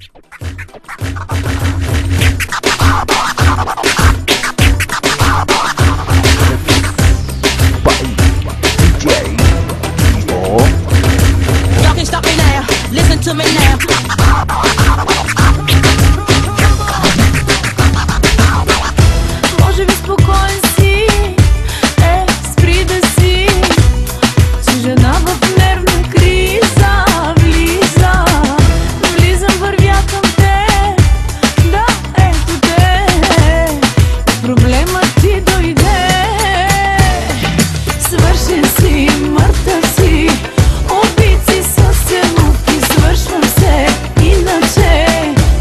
Y'all can stop me now, listen to me now. Може би спокоен си, спри да си, че жена в нервна криза влиза. Влизам, вървя към те, да, ето те. Проблемът ти дойде, свършен си, мъртъв си, убит си с емоки, свършвам се, иначе,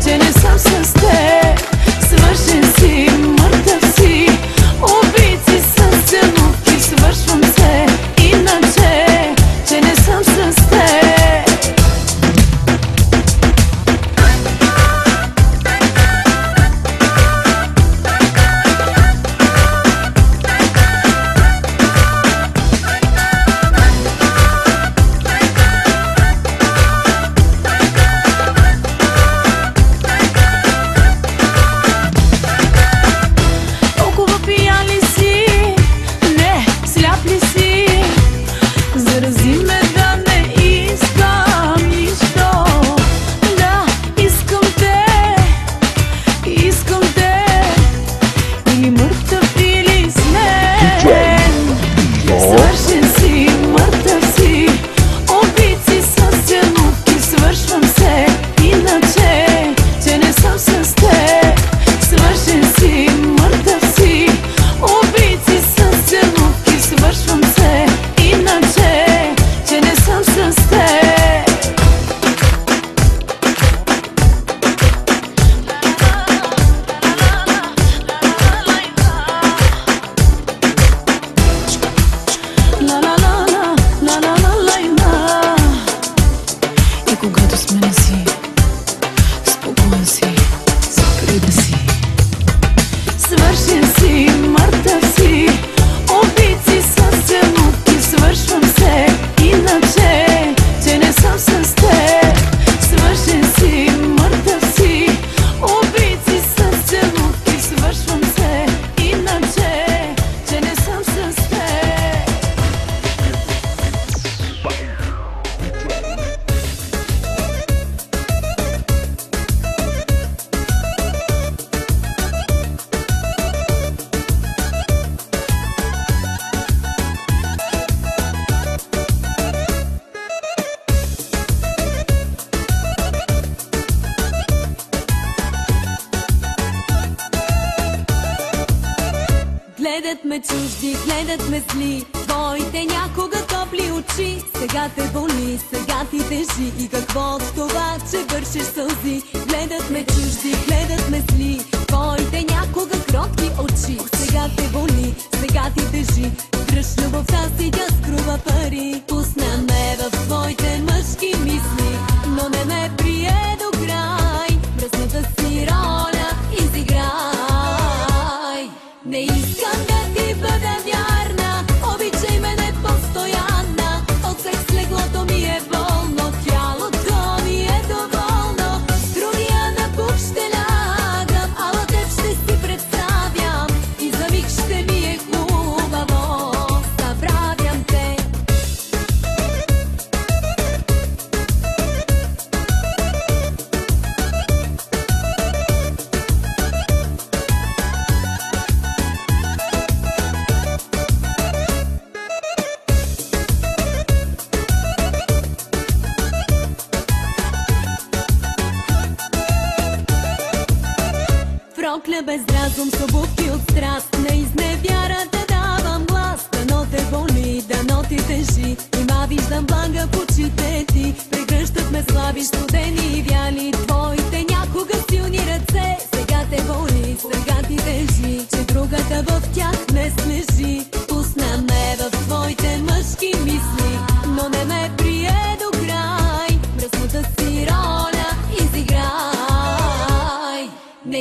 че не съм с теб. Свършен си, мъртъв си, убит си с емоки, свършвам се, иначе, че не съм с теб. Толкова пиян ли си? Не, сляп ли си? Зарази ме да не искам нищо. Да, искам те, или мъртъв, или снен. Свършен си, мъртъв си, убит си с емоки, свършвам се, иначе, че не съм с теб. Свършен си, мъртъв си, убит си с емоки, свършвам се, иначе, че не съм с теб. И когато сме на си, спокоен си, спри да си. Свършен си, мъртъв си, убит си с емоки, свършвам се, иначе, че не съм с теб. Свършен си, мъртъв си, убит си с емоки, свършвам се, иначе, че не съм с теб. Гледат ме чужди, гледат ме зли, твоите някога топли очи. Сега те боли, сега ти тежи, и какво от това, че вършиш сълзи? Гледат ме чужди, гледат ме зли, твоите някога кротки очи. Сега те боли, сега ти тежи, дръж любовта си, тя скрува пари. Пусна ме в твоите мъжки мисли, но не ме прие до край. Мръсната си роля изиграй. Не искам да ти бъда вярна, обичай ме не постоянна. От секс леглото ми е болно, тялото ми е доволно. С другия на бух ще лягам, ала теб ще си представям, и за миг ще ми е хубаво, забравям те. Прокля без разум, с обувки от страст, на изневярата давам глас. Дано те боли, дано ти тежи, нима виждам блага в очите ти. Прегръщат ме слаби, студени и вяли, твоите някога силни ръце. Сега те боли, сега ти тежи, че другата в тях не смеши. Пусна ме в твоите мъжки мисли, но не ме прие до край. Мръсната си роля изиграй. Не